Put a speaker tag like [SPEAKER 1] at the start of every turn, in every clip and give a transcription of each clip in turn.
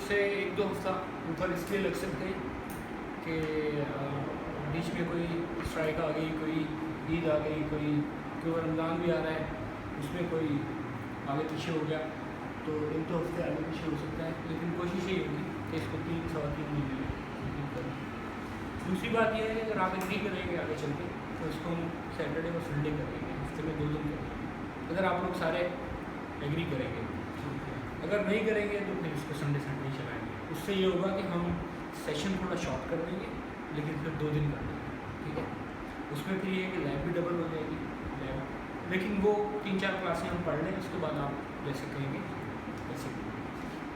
[SPEAKER 1] उससे 1-2 हफ्ता ऊपर इसलिए लग सकते हैं कि बीच में कोई स्ट्राइक आ गई, कोई ईद आ गई, कोई रमज़ान भी आ रहा है, उसमें कोई आगे पीछे हो गया, तो 1-2 हफ्ते आगे पीछे हो सकता है। लेकिन कोशिश यही होगी कि इसको 3-3.25 महीने में कंप्लीट करें। दूसरी बात यह है कि अगर आप एग्री करेंगे आगे चल के तो इसको हम सैटरडे और संडे करेंगे, हफ्ते में 2 दिन करेंगे, अगर आप लोग सारे एग्री करेंगे। अगर नहीं करेंगे तो फिर इसको संडे चलाएंगे। उससे ये होगा कि हम सेशन थोड़ा शॉर्ट कर देंगे, लेकिन फिर 2 दिन कर देंगे, ठीक है। उसमें फिर ये कि लैब भी डबल हो जाएगी लैब, लेकिन वो 3-4 क्लासें हम पढ़ लें, उसके बाद आप जैसे कहेंगे वैसे।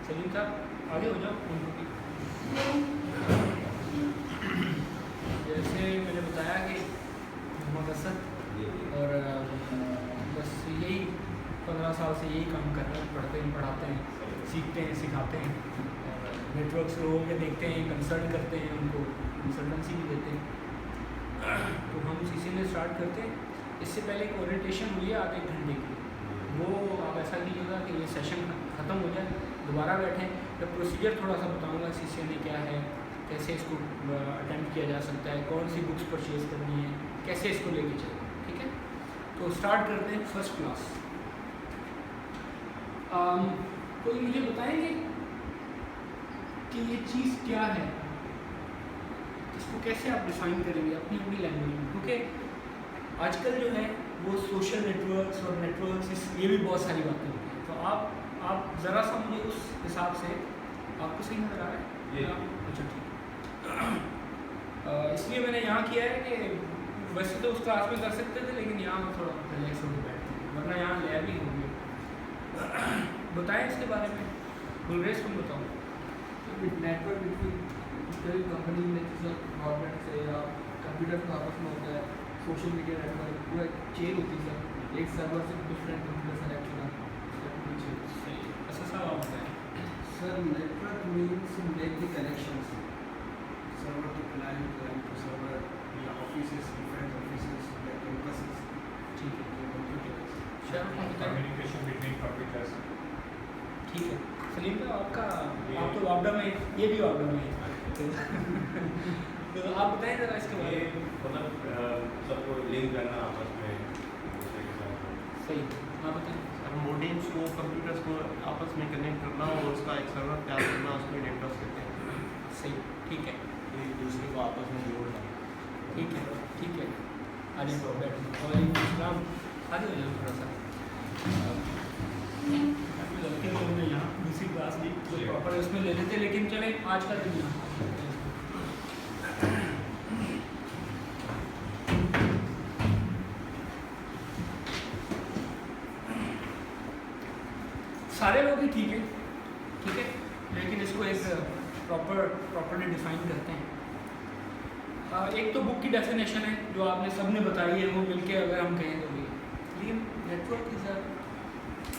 [SPEAKER 1] सलीम साहब आगे हो जाओ। जैसे मैंने बताया कि मकसद और बस यही 15 साल से यही काम कर रहे हैं, पढ़ते हैं, पढ़ाते हैं, सीखते हैं, सिखाते हैं, और नेटवर्क्स लोगों के देखते हैं, कंसल्ट करते हैं, उनको कंसल्टेंसी भी देते हैं। तो हम इसीलिए स्टार्ट करते हैं। इससे पहले एक ओरिएंटेशन हुई है आधे घंटे की, वो आप ऐसा कीजिएगा कि ये सेशन ख़त्म हो जाए, दोबारा बैठें, तो प्रोसीजर थोड़ा सा बताऊँगा CCNA क्या है, कैसे इसको अटेम्प्ट किया जा सकता है, कौन सी बुक्स परचेज़ करनी है, कैसे इसको लेके चलें, ठीक है। तो स्टार्ट करते हैं फर्स्ट क्लास। कोई मुझे बताएंगे कि ये चीज़ क्या है, इसको कैसे आप डिफाइन करेंगे अपनी अपनी लैंग्वेज में, क्योंकि आजकल जो है वो सोशल नेटवर्क्स और नेटवर्क्स ये भी बहुत सारी बातें होती हैं। तो आप ज़रा सा मुझे उस हिसाब से, आपको सही नज़र आ रहा है? अच्छा ठीक है। इसलिए मैंने यहाँ किया है कि वैसे तो उस क्लास में कर सकते थे, लेकिन यहाँ मैं थोड़ा रिलैक्स होकर बैठते हैं, वरना यहाँ लैब ही होंगे। बताएं इसके बारे में, गुलरेज तुम बताओ।
[SPEAKER 2] नेटवर्क बिटवीन कई कंपनी में जैसे गवर्नमेंट से या कंप्यूटर के आपस में होता है, सोशल मीडिया नेटवर्क पूरा चेन होती है सर, एक सर्वर से डिफरेंट कंप्यूटर से
[SPEAKER 1] ऐसा सब आप बताएं।
[SPEAKER 2] Sir network means make the connections server to client, client to server, या ऑफिसेस, डिफरेंट ऑफिसेस, कैंपसेस,
[SPEAKER 1] ठीक है।
[SPEAKER 3] कम्युनिकेशन बिटवीन कंप्यूटर्स,
[SPEAKER 1] ठीक है। सलीम का आपका, आप तो वापडा में, ये भी वापडा में है, तो आप बताएं ज़रा इसके बारे में।
[SPEAKER 3] मतलब सबको लिंक करना आपस में दूसरे के साथ।
[SPEAKER 1] सही, आप बताएं।
[SPEAKER 4] मोडेम्स को, कंप्यूटर्स को आपस में कनेक्ट करना और उसका एक सर्वर तैयार करना, उसमें डेटा करते हैं।
[SPEAKER 1] सही, ठीक है,
[SPEAKER 4] एक दूसरे को आपस में जोड़ना।
[SPEAKER 1] ठीक है, ठीक है। आगे तो बैठो। वालेकुम अस्सलाम। आगे हो जाओ थोड़ा सा। लड़के लोग ने यहाँ दूसरी क्लास ली तो प्रॉपर उसमें ले लेते, लेकिन चले आज का दिन यहाँ सारे लोग ही ठीक है, ठीक है, लेकिन इसको एक प्रॉपर्ली डिफाइन करते हैं। एक तो बुक की डेफिनेशन है जो आपने सबने बताई है, वो मिलके अगर हम कहें तो भी, लेकिन network is a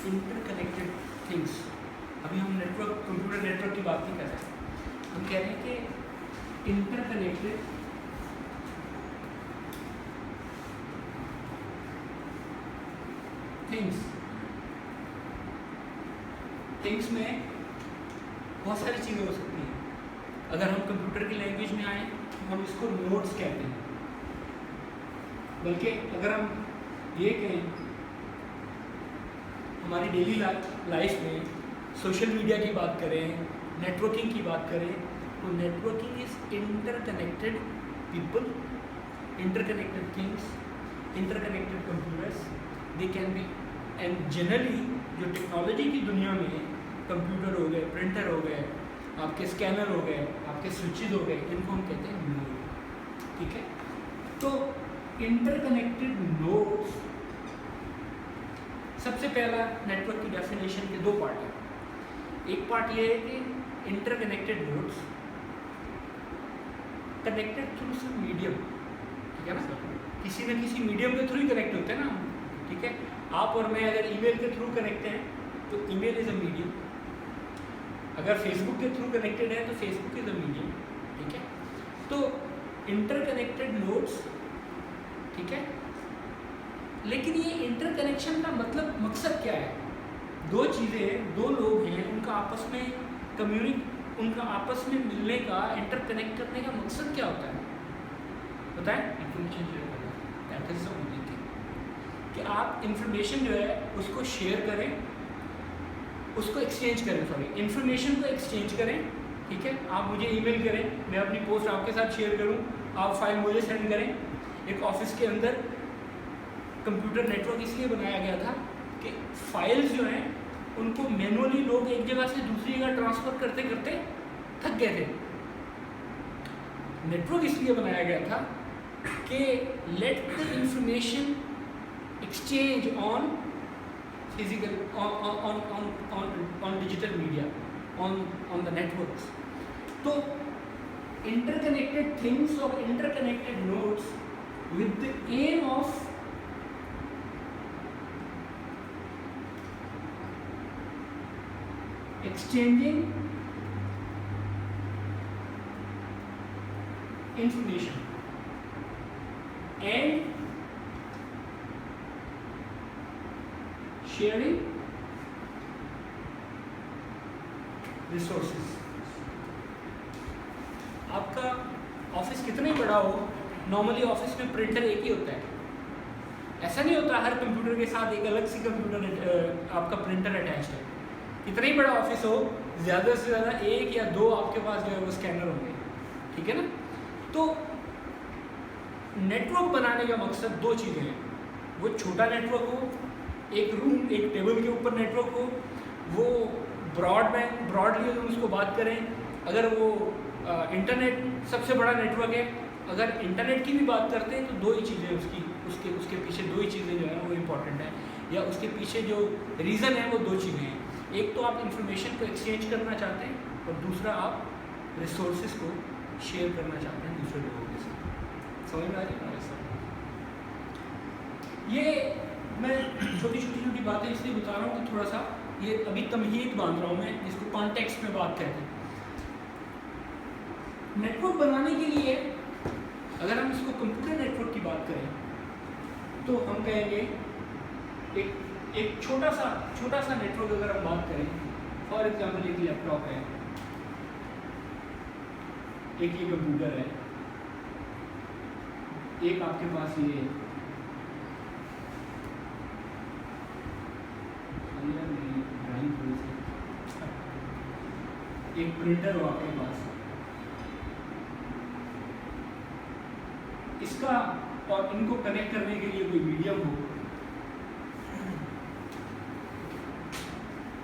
[SPEAKER 1] interconnected things. अभी हम नेटवर्क, कंप्यूटर नेटवर्क की बात नहीं कर रहे हैं, हम कह रहे हैं कि इंटरकनेक्टेड थिंग्स में बहुत सारी चीज़ें हो सकती हैं। अगर हम कंप्यूटर की लैंग्वेज में आए तो हम इसको नोड्स कहते हैं, बल्कि अगर हम ये कहें हमारी डेली लाइफ में सोशल मीडिया की बात करें, नेटवर्किंग की बात करें, तो networking is interconnected people, interconnected things, interconnected computers, they can be, and generally जो टेक्नोलॉजी की दुनिया में कंप्यूटर हो गए, प्रिंटर हो गए, आपके स्कैनर हो गए, आपके स्विचेज हो गए, इनको हम कहते हैं नोड, ठीक है। तो इंटरकनेक्टेड नोड्स, सबसे पहला नेटवर्क की डेफिनेशन के 2 पार्ट हैं। एक पार्ट ये है कि interconnected nodes connected through some medium, ठीक है ना, किसी न किसी मीडियम के थ्रू ही कनेक्ट होते हैं ना, ठीक है। आप और मैं अगर ईमेल के थ्रू कनेक्ट हैं तो ईमेल इज़ अ मीडियम, अगर फेसबुक के थ्रू कनेक्टेड है तो फेसबुक इज़ अ मीडियम, ठीक है। तो इंटरकनेक्टेड नोड्स, ठीक है, लेकिन ये इंटरकनेक्शन का मतलब, मकसद क्या है? 2 चीज़ें, 2 लोग हैं, उनका आपस में उनका आपस में मिलने का, इंटरकनेक्ट करने का मकसद क्या होता है बताएं?
[SPEAKER 2] इन्फॉर्मेशन शेयर करना।
[SPEAKER 1] That is the only thing कि आप इंफॉर्मेशन जो है उसको शेयर करें, उसको एक्सचेंज करें, सॉरी इंफॉर्मेशन को एक्सचेंज करें, ठीक है? आप मुझे ईमेल करें, मैं अपनी पोस्ट आपके साथ शेयर करूं, आप फाइल मुझे सेंड करें। एक ऑफिस के अंदर कंप्यूटर नेटवर्क इसलिए बनाया गया था कि फाइल्स जो हैं उनको मैनुअली लोग एक जगह से दूसरी जगह ट्रांसफ़र करते करते थक गए थे। नेटवर्क इसलिए बनाया गया था कि let the information exchange on physical on digital media on the networks. So interconnected things or interconnected nodes with the aim of exchanging information and sharing resources. आपका ऑफिस कितना ही बड़ा हो, नॉर्मली ऑफिस में प्रिंटर एक ही होता है। ऐसा नहीं होता हर कंप्यूटर के साथ एक अलग सी कंप्यूटर आपका प्रिंटर अटैच्ड है। कितना ही बड़ा ऑफिस हो, ज़्यादा से ज़्यादा एक या दो आपके पास जो है वो स्कैनर होंगे, ठीक है ना? तो नेटवर्क बनाने का मकसद दो चीज़ें हैं। वो छोटा नेटवर्क हो, एक रूम, एक टेबल के ऊपर नेटवर्क हो, वो ब्रॉडली अगर उसको बात करें, अगर वो इंटरनेट सबसे बड़ा नेटवर्क है, अगर इंटरनेट की भी बात करते हैं तो दो ही चीज़ें उसके पीछे दो ही चीज़ें जो है वो इम्पॉर्टेंट है, या उसके पीछे जो रीज़न है वो दो चीज़ें हैं। एक तो आप इंफॉर्मेशन को एक्सचेंज करना चाहते हैं और दूसरा आप रिसोर्सेज को शेयर करना चाहते हैं दूसरे लोगों के साथ। समझ में आ रही है? ये मैं छोटी बातें इसलिए बता रहा हूँ कि थोड़ा सा ये अभी तमहीद बांध रहा हूँ मैं, जिसको कॉन्टेक्स्ट में बात कहते हैं। नेटवर्क बनाने के लिए अगर हम इसको कंप्यूटर नेटवर्क की बात करें तो हम कहेंगे एक छोटा सा नेटवर्क अगर हम बात करें, फॉर एग्जांपल एक लैपटॉप है, एक ये कंप्यूटर है, एक आपके पास ये एक प्रिंटर हो आपके पास, इसका और इनको कनेक्ट करने के लिए कोई मीडियम हो,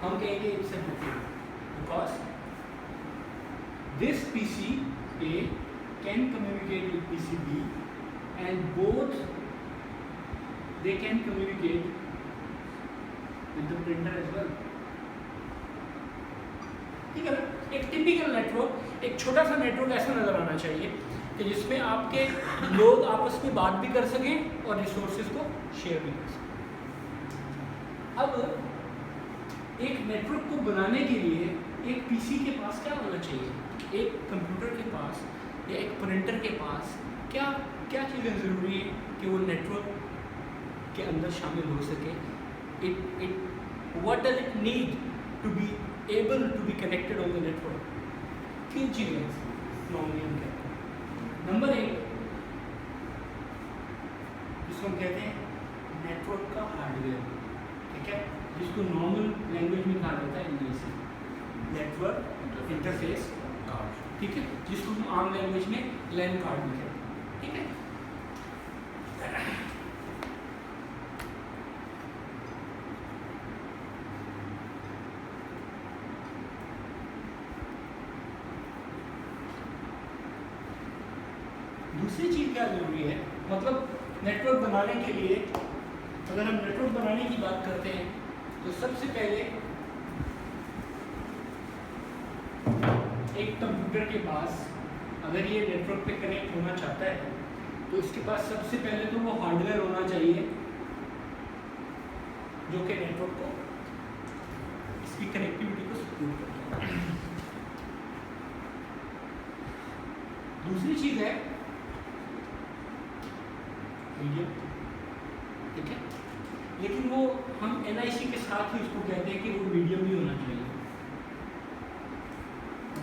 [SPEAKER 1] हम कहेंगे it's a network, because this PC A can communicate with PC B and both they can communicate with the printer as well. ठीक है ना? एक टिपिकल नेटवर्क, एक छोटा सा नेटवर्क ऐसा नजर आना चाहिए कि जिसमें आपके लोग आपस में बात भी कर सकें और रिसोर्सेज को शेयर भी कर सकें। अब एक नेटवर्क को बनाने के लिए एक पीसी के पास क्या होना चाहिए, एक कंप्यूटर के पास या एक प्रिंटर के पास क्या क्या चीज़ें ज़रूरी है कि वो नेटवर्क के अंदर शामिल हो सके? What does it need to be able to be connected on the network? तीन चीज़ें नॉर्मली हम कहते हैं। नंबर एक, जिसको हम कहते हैं नेटवर्क का हार्डवेयर, ठीक है, जिसको नॉर्मल लैंग्वेज में कहा जाता है इंग्लिश नेटवर्क इंटरफेस कार्ड, ठीक है, जिसको हम आम लैंग्वेज में लैन कार्ड में कहते हैं, ठीक है। दूसरी चीज़ क्या ज़रूरी है, मतलब नेटवर्क बनाने के लिए अगर हम नेटवर्क बनाने की बात करते हैं तो सबसे पहले एक कंप्यूटर के पास अगर ये नेटवर्क पे कनेक्ट होना चाहता है तो इसके पास सबसे पहले तो वो हार्डवेयर होना चाहिए जो कि नेटवर्क को, इसकी कनेक्टिविटी को सपोर्ट करता है। दूसरी चीज़ है मीडियम, ठीक है, लेकिन वो हम NIC के साथ ही उसको कहते हैं कि वो मीडियम ही होना चाहिए।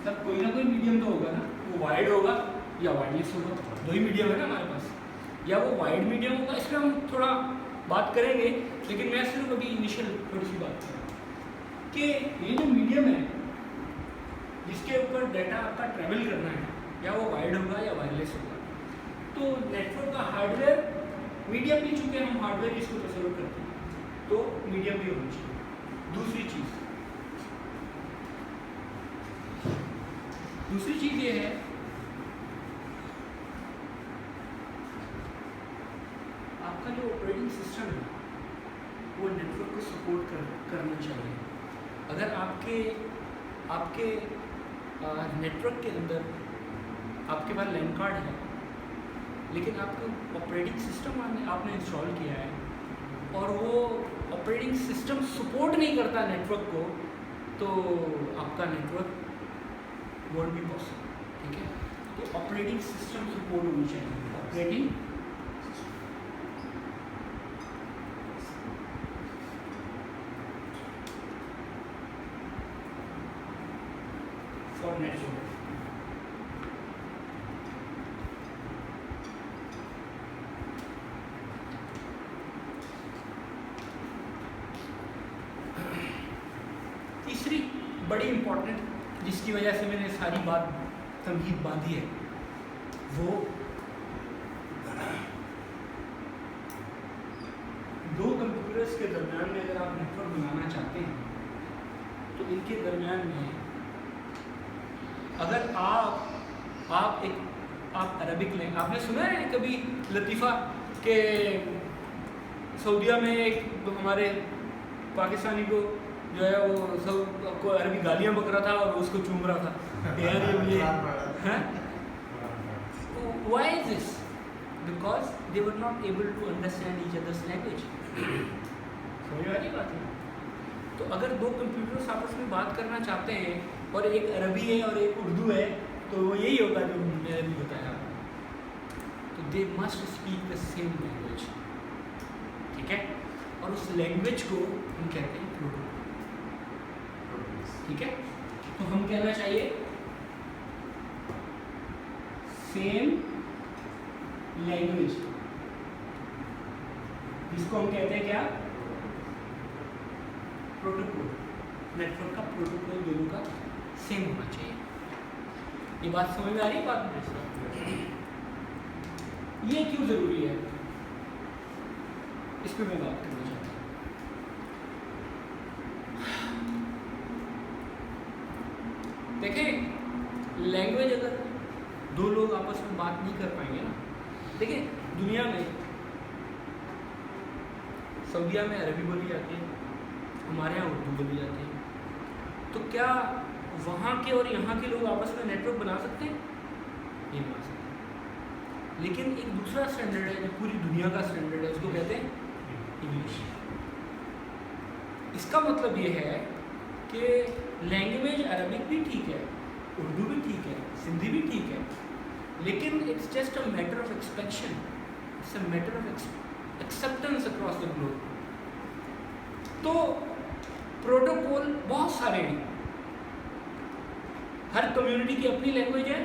[SPEAKER 1] मतलब कोई ना कोई मीडियम तो होगा ना, वो वायर्ड होगा या वायरलेस होगा, दो ही मीडियम है ना हमारे पास, या वो वायर्ड मीडियम होगा। इस पर हम थोड़ा बात करेंगे, लेकिन मैं सिर्फ अभी इनिशियल थोड़ी सी बात करूँ कि ये जो मीडियम है जिसके ऊपर डाटा आपका ट्रैवल करना है, या वो वायर्ड होगा या वायरलेस होगा। तो नेटवर्क का हार्डवेयर मीडियम भी, चूँकि हम हार्डवेयर इसको तस्वीर करते हैं तो मीडियम भी होनी चाहिए। दूसरी चीज़ ये है आपका जो ऑपरेटिंग सिस्टम है वो नेटवर्क को सपोर्ट करना चाहिए। अगर आपके नेटवर्क के अंदर आपके पास लैन कार्ड है, लेकिन आपको ऑपरेटिंग सिस्टम आपने इंस्टॉल किया है और वो ऑपरेटिंग सिस्टम सपोर्ट नहीं करता नेटवर्क को, तो आपका नेटवर्क वोंट बी पॉसिबल। ठीक है, तो ऑपरेटिंग सिस्टम सपोर्ट होनी चाहिए। Operating for network. तीसरी बड़ी इम्पोर्टेंट, जिसकी वजह से मैंने सारी बात तमहीद बांधी है, वो दो कंप्यूटर्स के दरमियान में अगर आप नेटवर्क बनाना चाहते हैं तो इनके दरमियान में अगर आप अरबिक लें, आपने सुना है कभी लतीफ़ा के सऊदीया में एक हमारे पाकिस्तानी को जो है वो सब को अरबी गालियाँ बक रहा था और उसको चूम रहा था यार ये हैं। Why is this? Because they were not able to understand each other's language. समझ वाली बात है। तो अगर दो कंप्यूटर्स आपस में बात करना चाहते हैं और एक अरबी है और एक उर्दू है, तो वो यही होगा जो मैंने अभी बताया। तो they must speak the same language. ठीक है, और उस लैंग्वेज को हम कहते हैं प्रोटोकॉल। ठीक है, तो हम कहना चाहिए सेम लैंग्वेज, जिसको हम कहते हैं क्या, प्रोटोकॉल। नेटवर्क का प्रोटोकॉल दोनों का सेम होना चाहिए। ये बात समझ में आ रही है? बात ये क्यों जरूरी है, इस पर मैं बात करना चाहता हूँ। देखें, लैंग्वेज अगर दो लोग आपस में बात नहीं कर पाएंगे ना, देखिए दुनिया में सऊदीया में अरबी बोली जाती है, हमारे यहाँ उर्दू बोली जाती है, तो क्या वहाँ के और यहाँ के लोग आपस में नेटवर्क बना सकते हैं? नहीं बना सकते। लेकिन एक दूसरा स्टैंडर्ड है जो पूरी दुनिया का स्टैंडर्ड है, उसको कहते हैं इंग्लिश। इसका मतलब ये है कि लैंग्वेज अरबिक भी ठीक है, उर्दू भी ठीक है, सिंधी भी ठीक है, लेकिन it's just a matter of expansion, it's a matter of acceptance across the globe. तो प्रोटोकॉल बहुत सारे हैं, हर कम्युनिटी की अपनी लैंग्वेज है।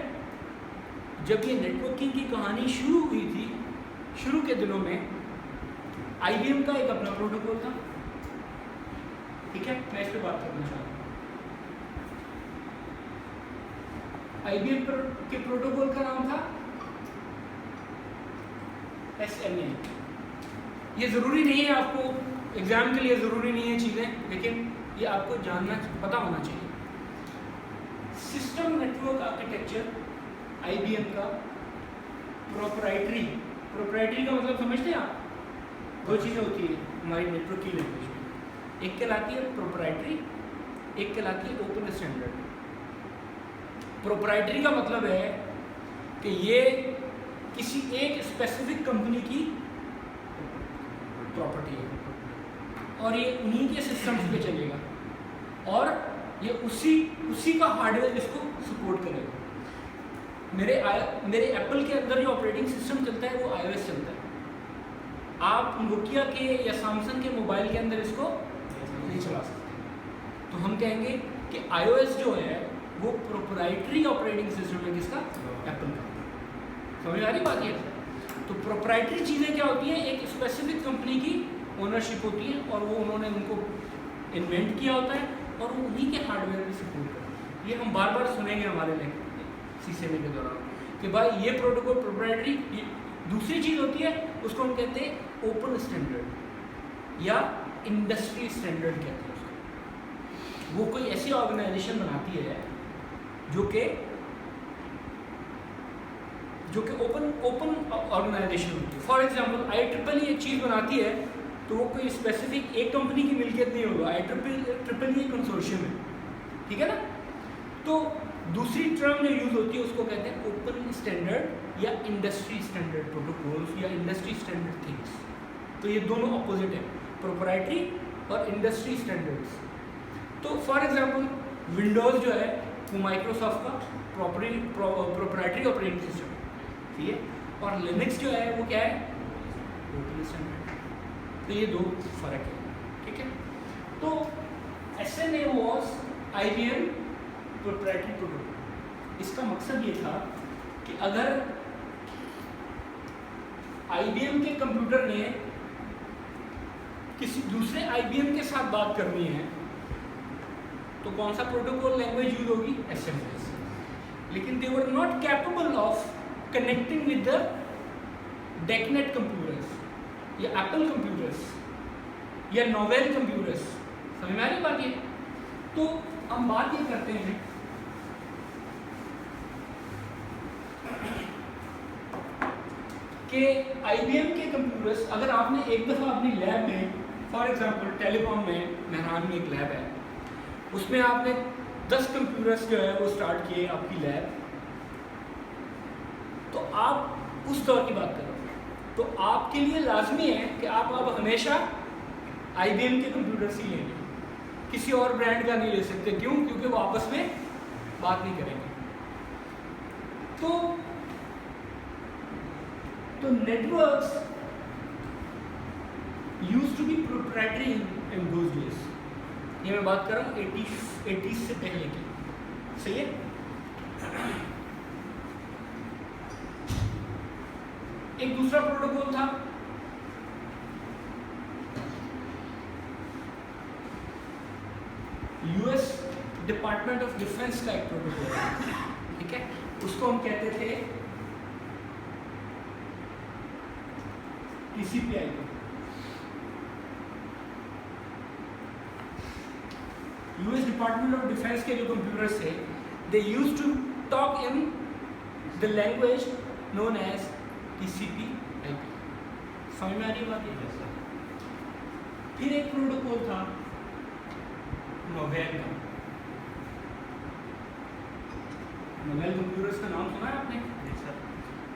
[SPEAKER 1] जब ये नेटवर्किंग की कहानी शुरू हुई थी, शुरू के दिनों में IBM का एक अपना प्रोटोकॉल था। ठीक है, मैं इस पर बात करना चाहता हूँ। IBM के प्रोटोकॉल का नाम था SMA। ये ज़रूरी नहीं है, आपको एग्ज़ाम के लिए ज़रूरी नहीं है चीज़ें, लेकिन ये आपको जानना पता होना चाहिए। सिस्टम नेटवर्क आर्किटेक्चर IBM का प्रोप्राइटरी का मतलब समझते हैं आप? दो चीज़ें होती है हमारी नेटवर्क की लैंग्वेज में, एक कहलाती है प्रोप्राइटरी, एक कहलाती है ओपन स्टैंडर्ड। प्रोप्राइटरी का मतलब है कि ये किसी एक स्पेसिफिक कंपनी की प्रॉपर्टी है और ये उन्हीं के सिस्टम्स पे चलेगा और ये उसी का हार्डवेयर इसको सपोर्ट करेगा। मेरे एप्पल के अंदर जो ऑपरेटिंग सिस्टम चलता है वो iOS चलता है। आप नोकिया के या सैमसंग के मोबाइल के अंदर इसको नहीं चला सकते। तो हम कहेंगे कि iOS जो है वो प्रोप्राइटरी ऑपरेटिंग सिस्टम है किसका? एप्पल का। समझ आ रही बात ये? तो प्रोप्राइटरी चीज़ें क्या होती हैं? एक स्पेसिफिक कंपनी की ओनरशिप होती है और वो उन्होंने उनको इन्वेंट किया होता है और वो उन्हीं के हार्डवेयर की सपोर्ट करते हैं। ये हम बार बार सुनेंगे हमारे सीसीएनए के दौरान कि भाई ये प्रोटोकॉल प्रोप्राइटरी। दूसरी चीज़ होती है उसको हम कहते हैं ओपन स्टैंडर्ड या इंडस्ट्री स्टैंडर्ड कहते हैं उसको। वो कोई ऐसी ऑर्गेनाइजेशन बनाती है जो कि ओपन ऑर्गेनाइजेशन होती है। फॉर एग्जांपल IEEE एक चीज़ बनाती है तो वो कोई स्पेसिफिक एक कंपनी की मिल्कियत नहीं होगा। IEEE एक कंसोर्शियम है, ठीक है ना? तो दूसरी टर्म जो यूज़ होती है उसको कहते हैं ओपन स्टैंडर्ड या इंडस्ट्री स्टैंडर्ड प्रोटोकॉल्स या इंडस्ट्री स्टैंडर्ड थिंग्स। तो ये दोनों अपोजिट है, प्रोप्राइटरी और इंडस्ट्री स्टैंडर्ड्स। तो फॉर एग्जांपल विंडोज़ जो है वो माइक्रोसॉफ्ट का प्रोप्राइटरी ऑपरेटिंग सिस्टम है, ठीक है? और लिनक्स जो है वो क्या है? Open standard. तो ये दो फर्क है, ठीक है? तो SNA was IBM proprietary protocol. इसका मकसद ये था कि अगर IBM के कंप्यूटर ने किसी दूसरे IBM के साथ बात करनी है तो कौन सा प्रोटोकॉल लैंग्वेज यूज होगी? SMS। लेकिन they were not capable of connecting with the DECnet computers या एप्पल कंप्यूटर्स या नोवेल कंप्यूटर्स। समझ में आ रही बात ये? तो हम बात ये करते हैं कि IBM के कंप्यूटर्स, अगर आपने एक दफ़ा अपनी लैब में, फॉर एग्जांपल टेलीकॉम में मेहरान में एक लैब है, उसमें आपने 10 कंप्यूटर्स जो है वो स्टार्ट किए आपकी लैब, तो आप उस दौर की बात कर रहे हो, तो आपके लिए लाजमी है कि आप अब हमेशा IBM के कंप्यूटर्स ही लेंगे, किसी और ब्रांड का नहीं ले सकते। क्यों? क्योंकि वो आपस में बात नहीं करेंगे। तो networks used to be proprietary in those days. ये मैं बात कर रहा हूँ 80s से पहले की, सही है? एक दूसरा प्रोटोकॉल था US डिपार्टमेंट ऑफ डिफेंस का एक प्रोटोकॉल, ठीक है? उसको हम कहते थे TCP/IP। US department of defence के जो कंप्यूटर्स थे, they used to talk in the language known as TCP/IP। समझ में आ रही बात ये? फिर एक प्रोटोकॉल था नोवेल का। नोवेल कंप्यूटर्स का नाम सुना है आपने?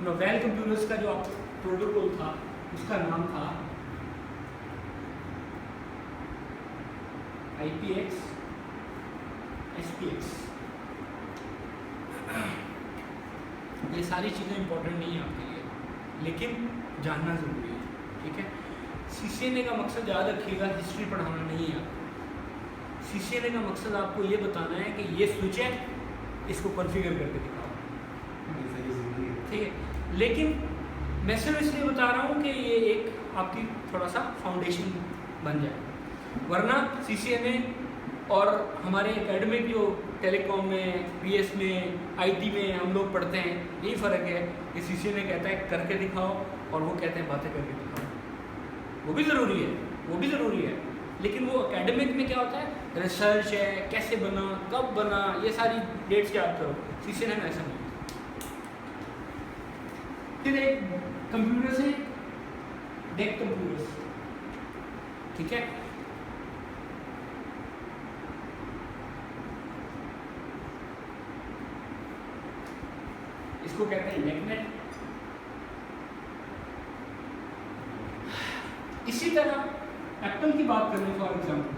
[SPEAKER 1] नोवेल कंप्यूटर्स का जो प्रोटोकॉल था उसका नाम था IPX SPX। ये सारी चीज़ें इंपॉर्टेंट नहीं है आपके लिए, लेकिन जानना ज़रूरी है, ठीक है? CCNA का मकसद याद रखिएगा, हिस्ट्री पढ़ाना नहीं है आपको। CCNA का मकसद आपको ये बताना है कि ये स्विच है, इसको कॉन्फ़िगर करके दिखाओ, ठीक है? लेकिन मैं सिर्फ इसलिए बता रहा हूँ कि ये एक आपकी थोड़ा सा फाउंडेशन बन जाए, वरना CCNA और हमारे एकेडमिक जो टेलीकॉम में, PS में, IT में हम लोग पढ़ते हैं, यही फ़र्क है कि CCNA कहता है करके दिखाओ और वो कहते हैं बातें करके दिखाओ। वो भी ज़रूरी है, वो भी ज़रूरी है, लेकिन वो एकेडमिक में क्या होता है? रिसर्च है, कैसे बना, कब बना, ये सारी डेट्स याद करो। CCNA में ऐसा नहीं। फिर एक कंप्यूटर्स है डेक कंप्यूटर्स, ठीक है? इसको कहते हैं डेकनेट। इसी तरह एप्पल की बात करें फॉर एग्जांपल,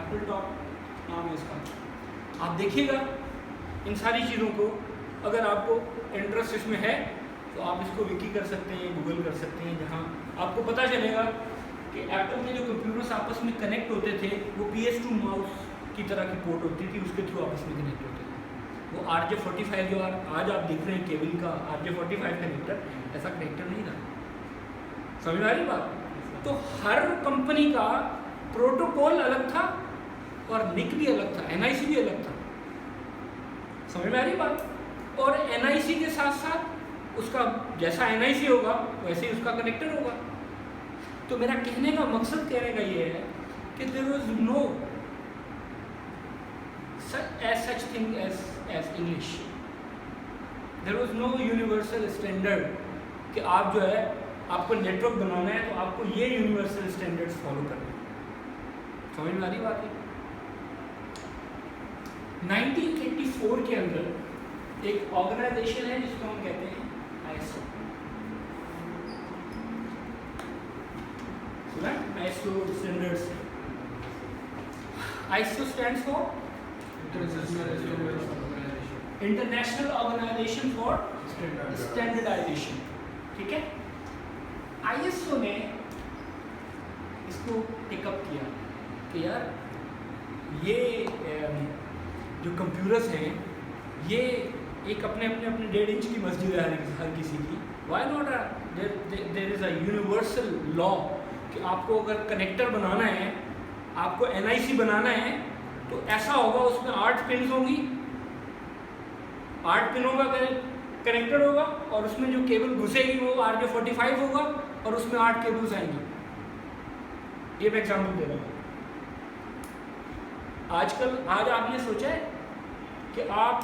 [SPEAKER 1] एप्पल टॉप नाम है इसका। आप देखिएगा इन सारी चीज़ों को, अगर आपको इंटरेस्ट इसमें है तो आप इसको विकी कर सकते हैं, गूगल कर सकते हैं, जहाँ आपको पता चलेगा कि एप्पल के जो कंप्यूटर्स आपस में कनेक्ट होते थे वो PS2 माउस की तरह की पोर्ट होती थी, उसके थ्रू आपस में कनेक्ट होते थे। वो RJ45 जो आज आप देख रहे हैं केबल का RJ45 कनेक्टर, ऐसा कनेक्टर नहीं था। समझ में आ रही बात? तो हर कंपनी का प्रोटोकॉल अलग था और निक भी अलग था, NIC भी अलग था। समझ में आ रही बात? और NIC के साथ साथ उसका जैसा NIC होगा वैसे ही उसका कनेक्टर होगा। तो मेरा कहने का मकसद कहने का ये है कि there was no such thing as English. There was no universal standard कि आप जो है आपको नेटवर्क बनाना है तो आपको ये यूनिवर्सल स्टैंडर्ड्स फॉलो करने हैं। समझ में आ रही बात है? 1984 के अंदर एक ऑर्गेनाइजेशन है जिसको हम कहते हैं ISO। सुना? ISO standards. ISO stands for international organisation for standardisation. ठीक है? ISO ने इसको टेकअप किया कि यार ये जो कंप्यूटर्स हैं ये एक अपने 1.5 इंच की मस्जिद है हर किसी की। Why not there is a universal law कि आपको अगर कनेक्टर बनाना है, आपको NIC बनाना है तो ऐसा होगा, उसमें 8 पिन्स होंगी, 8 पिनों का कनेक्टर होगा और उसमें जो केबल घुसेगी वो RJ45 होगा और उसमें 8 केबल्स आएंगी। ये मैं एग्जाम्पल दे रहा हूँ। आज आपने सोचा है कि आप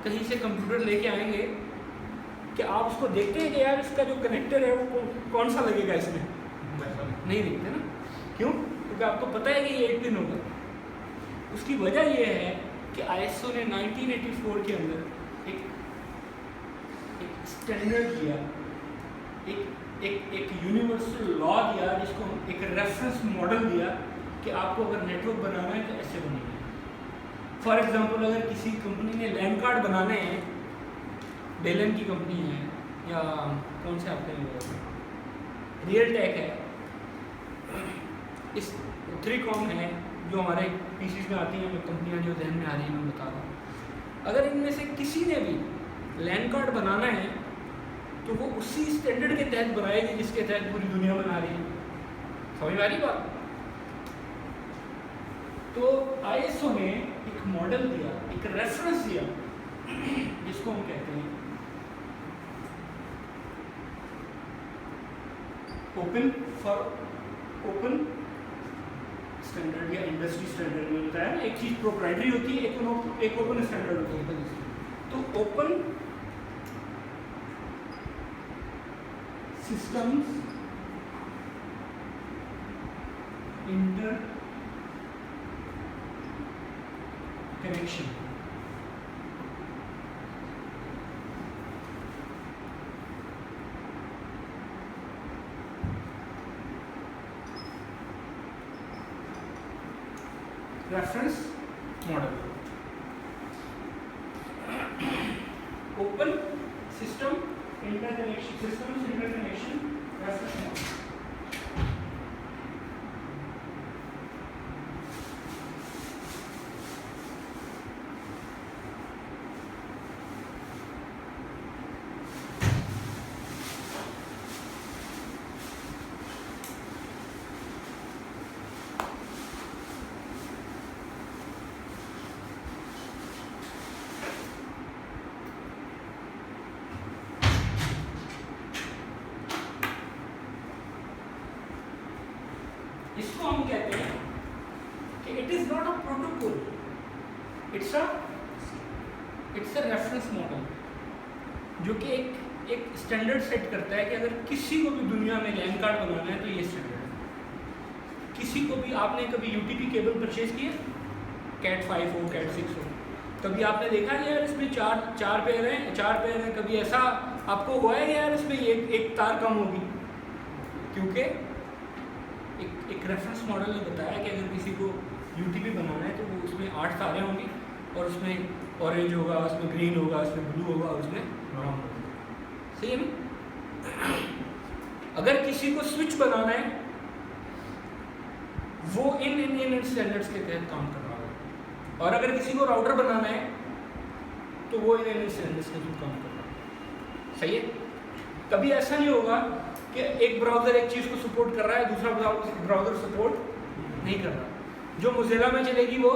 [SPEAKER 1] कहीं से कंप्यूटर लेके आएंगे कि आप उसको देखते हैं कि यार इसका जो कनेक्टर है वो कौन सा लगेगा इसमें? नहीं देखते ना। क्यों? क्योंकि आपको पता है कि ये 8 पिन होगा। उसकी वजह ये है कि ISO ने 1984 के अंदर एक स्टैंडर्ड दिया, एक यूनिवर्सल लॉ दिया, जिसको एक रेफरेंस मॉडल दिया कि आपको अगर नेटवर्क बनाना है तो ऐसे बनेगा। फॉर एग्जांपल अगर किसी कंपनी ने लैंड कार्ड बनाने हैं, डेलन की कंपनी है या कौन से आपके रियल टेक है, इस 3कॉम है जो हमारे पीसीज में आती हैं, कंपनियां जो ध्यान में आ रही हैं मैं बता रहा हूँ। अगर इनमें से किसी ने भी लैंड कार्ड बनाना है तो वो उसी स्टैंडर्ड के तहत बनाएगी जिसके तहत पूरी दुनिया बना रही है। समझ में आ रही बात? तो ISO ने एक मॉडल दिया, एक रेफरेंस दिया, जिसको हम कहते हैं ओपन स्टैंडर्ड या इंडस्ट्री स्टैंडर्ड में बताया ना। एक चीज प्रोप्राइटरी होती है, एक ओपन स्टैंडर्ड होती है। तो open systems inter connection, reference model, open system interconnection, systems interconnection reference model. इसको हम कहते हैं कि it is not a protocol, it's a reference model, जो कि एक स्टैंडर्ड सेट करता है कि अगर किसी को भी दुनिया में लैंड कार्ड बनाना है तो ये स्टैंडर्ड है। किसी को भी, आपने कभी UTP केबल परचेज किया, Cat 5 हो, Cat 6 हो, कभी आपने देखा कि यार इसमें चार पेयर हैं, कभी ऐसा आपको हुआ है कि यार इसमें एक तार कम होगी? क्योंकि एक रेफरेंस मॉडल ने बताया कि अगर किसी को UTP बनाना है तो वो उसमें 8 तारें होंगी और उसमें ऑरेंज होगा, उसमें ग्रीन होगा, उसमें ब्लू होगा और उसमें ब्राउन होगा। सही है ना? अगर किसी को स्विच बनाना है वो इन स्टैंडर्ड्स के तहत काम कर रहा होगा, और अगर किसी को राउटर बनाना है तो वो इन स्टैंडर्ड्स के थ्रू काम कर रहा होगा। सही है? कभी ऐसा नहीं होगा कि एक ब्राउज़र एक चीज़ को सपोर्ट कर रहा है, दूसरा ब्राउज़र सपोर्ट नहीं कर रहा। जो मोज़िला में चलेगी वो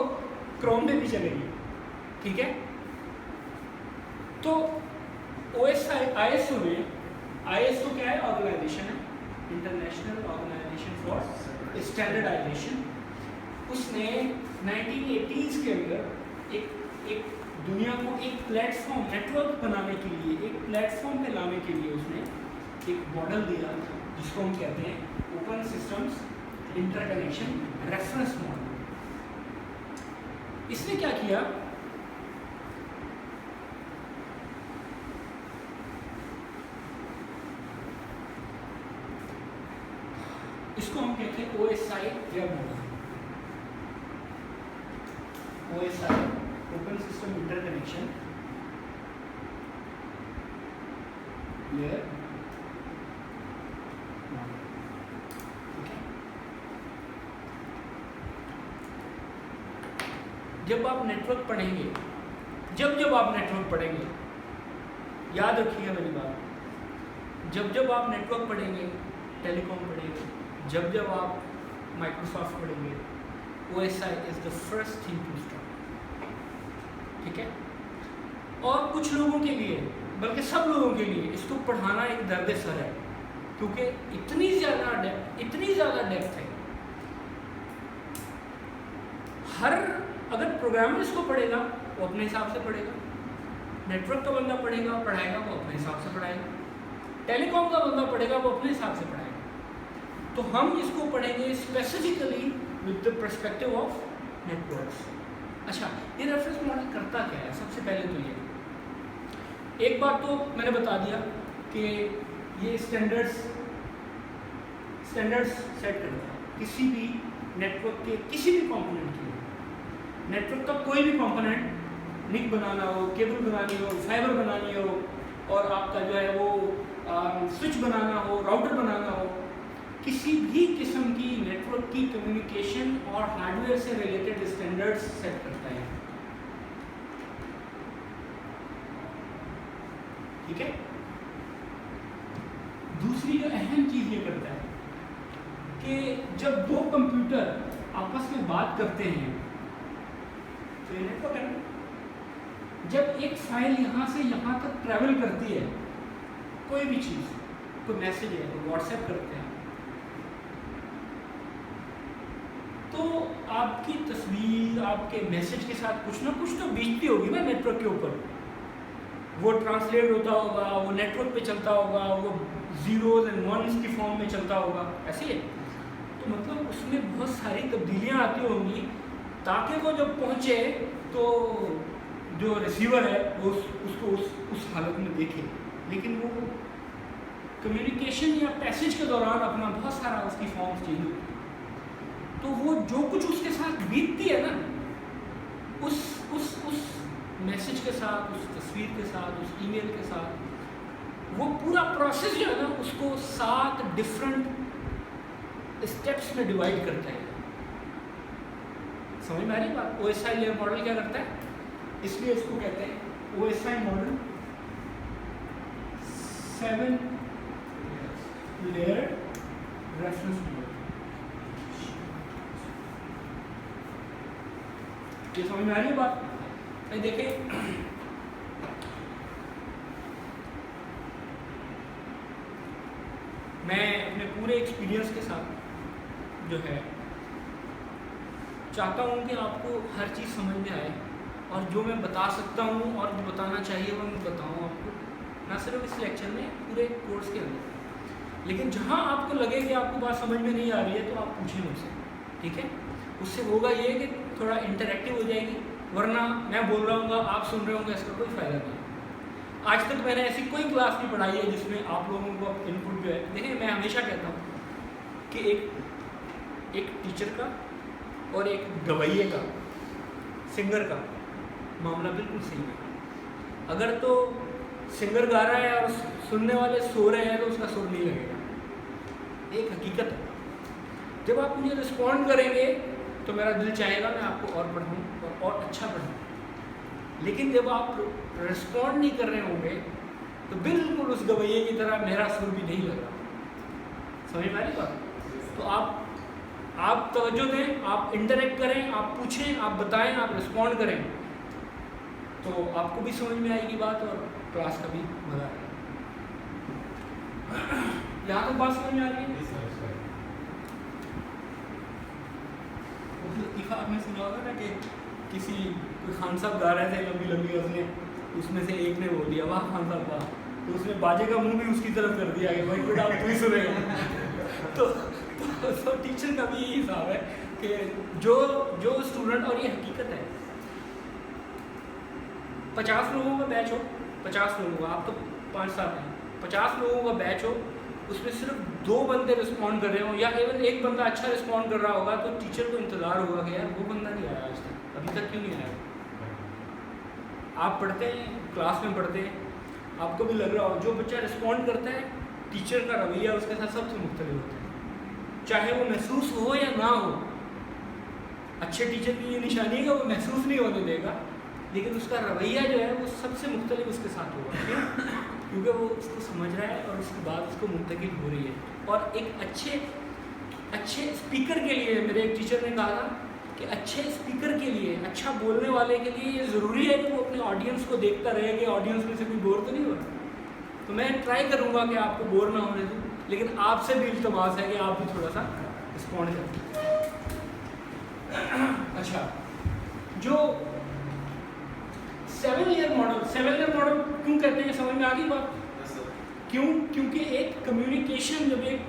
[SPEAKER 1] क्रोम में भी चलेगी, ठीक है? तो ISO में, ISO क्या है? ऑर्गेनाइजेशन है, इंटरनेशनल ऑर्गेनाइजेशन फॉर स्टैंडर्डाइजेशन। उसने 1980s के अंदर एक दुनिया को एक प्लेटफॉर्म, नेटवर्क बनाने के लिए, एक प्लेटफॉर्म पे लाने के लिए उसने एक मॉडल दिया जिसको हम कहते हैं open systems interconnection reference model. इसने क्या किया? इसको हम कहते हैं OSI web model. OSI open system interconnection layer model. ठीक है? जब आप नेटवर्क पढ़ेंगे, जब आप नेटवर्क पढ़ेंगे, याद रखिएगा मेरी बात, जब आप नेटवर्क पढ़ेंगे, टेलीकॉम पढ़ेंगे, जब आप माइक्रोसॉफ्ट पढ़ेंगे, OSI is the first thing to start. ठीक है? और कुछ लोगों के लिए, बल्कि सब लोगों के लिए इसको पढ़ाना एक दर्द सर है, क्योंकि इतनी ज़्यादा डेप्थ है। अगर प्रोग्रामर इसको पढ़ेगा वो अपने हिसाब से पढ़ेगा, नेटवर्क का बंदा पढ़ाएगा वो अपने हिसाब से पढ़ाएगा, टेलीकॉम का बंदा पढ़ेगा वो अपने हिसाब से पढ़ाएगा। तो हम इसको पढ़ेंगे specifically with the perspective of networks. अच्छा, ये रेफरेंस मॉडल करता क्या है? सबसे पहले तो ये एक बात तो मैंने बता दिया कि ये स्टैंडर्ड्स सेट करता है किसी भी नेटवर्क के किसी भी कंपोनेंट के लिए। नेटवर्क का कोई भी कंपोनेंट, निक बनाना हो, केबल बनानी हो, फाइबर बनानी हो, और आपका जो है वो स्विच बनाना हो, राउटर बनाना हो, किसी भी किस्म की नेटवर्क की कम्युनिकेशन और हार्डवेयर से रिलेटेड स्टैंडर्ड्स सेट करता है। ठीक है? दूसरी जो अहम चीज़ ये करता है कि जब दो कंप्यूटर आपस में बात करते हैं तो ये नेटवर्क है ना। जब एक फाइल यहाँ से यहाँ तक ट्रैवल करती है, कोई भी चीज़, कोई मैसेज है, कोई व्हाट्सएप करते हैं, तो आपकी तस्वीर आपके मैसेज के साथ कुछ ना कुछ तो बीतती होगी ना नेटवर्क के ऊपर। वो ट्रांसलेट होता होगा, वो नेटवर्क पे चलता होगा, वो जीरोज एंड वंस की फॉर्म में चलता होगा, ऐसे ही। तो मतलब उसमें बहुत सारी तब्दीलियाँ आती होंगी ताकि वो जब पहुँचे तो जो रिसीवर है वो उसको उस हालत में देखे। लेकिन वो कम्युनिकेशन या पैसेज के दौरान अपना बहुत सारा उसकी फॉर्म चेंज होती है। तो वो जो कुछ उसके साथ बीतती है ना, उस मैसेज के साथ, उस तस्वीर के साथ, उस ईमेल के साथ, वो पूरा प्रोसेस जो है ना उसको 7 डिफरेंट स्टेप्स में डिवाइड करता है। समझ में आ रही बात? OSI लेयर मॉडल क्या करता है? इसलिए इसको कहते हैं OSI model 7 layer reference model. ये समझ में आ रही है बात? देखें, मैं अपने पूरे एक्सपीरियंस के साथ जो है चाहता हूँ कि आपको हर चीज़ समझ में आए, और जो मैं बता सकता हूँ और जो बताना चाहिए वो मैं बताऊँ आपको, ना सिर्फ इस लेक्चर में, पूरे कोर्स के अंदर। लेकिन जहाँ आपको लगे कि आपको बात समझ में नहीं आ रही है तो आप पूछें मुझसे, ठीक है? उससे होगा ये कि थोड़ा इंटरेक्टिव हो जाएगी, वरना मैं बोल रहा हूँ आप सुन रहे होंगे, इसका कोई फ़ायदा नहीं। आज तक मैंने ऐसी कोई क्लास नहीं पढ़ाई है जिसमें आप लोगों को इनपुट जो है, देखिए मैं हमेशा कहता हूँ कि एक टीचर का और एक गवैये का, सिंगर का मामला बिल्कुल सही है। अगर तो सिंगर गा रहा है और सुनने वाले सो रहे हैं तो उसका सुर नहीं लगेगा, एक हकीकत है। जब आप मुझे रिस्पॉन्ड करेंगे तो मेरा दिल चाहेगा मैं आपको और पढ़ाऊँ और अच्छा पढ़ाऊँ। लेकिन जब आप रिस्पॉन्ड नहीं कर रहे होंगे तो बिल्कुल उस गवैये की तरह मेरा सुर भी नहीं लग रहा। समझ में आ रही बात? तो आप तवज्जो दें, आप इंटरेक्ट करें, आप पूछें, आप बताएं, आप रिस्पॉन्ड करें, तो आपको भी समझ में आएगी बात और क्लास का भी मज़ा आएगा। यहाँ तक बात समझ में आ रही है? लतीफ़ा आपने सुना होगा ना कि कोई खान साहब गा रहे थे लंबी लंबी गज़लें, उसमें से एक ने बोल दिया वाह खान साहब वाह, तो उसने बाजे का मुंह भी उसकी तरफ कर दिया कि भाई बेटा आप तू ही सुनेगा। तो टीचर का भी यही हिसाब है कि जो स्टूडेंट, और ये हकीकत है, 50 लोगों का बैच हो, 50 लोगों का, आप तो 5-7 हैं, 50 लोगों का बैच हो, उसमें सिर्फ 2 बंदे रिस्पॉन्ड कर रहे हो या इवन एक बंदा अच्छा रिस्पॉन्ड कर रहा होगा, तो टीचर को इंतज़ार होगा कि यार वो बंदा नहीं आया आज तक, अभी तक क्यों नहीं आया। आप पढ़ते हैं, क्लास में पढ़ते हैं, आपको भी लग रहा हो जो बच्चा रिस्पॉन्ड करता है टीचर का रवैया उसके साथ सबसे मुख्तलिफ होता है, चाहे वो महसूस हो या ना हो। अच्छे टीचर की ये निशानी है कि वो महसूस नहीं होने देगा, लेकिन उसका रवैया जो है वो सबसे मुख्तलिफ उसके साथ होगा। क्यों? क्योंकि वो उसको समझ रहा है और उसके बाद उसको मुंतकिल हो रही है। और एक अच्छे स्पीकर के लिए, मेरे एक टीचर ने कहा था कि अच्छे स्पीकर के लिए, अच्छा बोलने वाले के लिए ये ज़रूरी है कि वो अपने ऑडियंस को देखता रहे कि ऑडियंस में से कोई बोर तो नहीं हो रहा। तो मैं ट्राई करूँगा कि आपको बोर ना होने दूँ, लेकिन आपसे भी इल्तमास है कि आप भी थोड़ा सा रिस्पॉन्ड करें। अच्छा, जो 7 ईयर मॉडल क्यों कहते हैं, समझ में आ गई बात? क्यों? क्योंकि एक कम्युनिकेशन, जब एक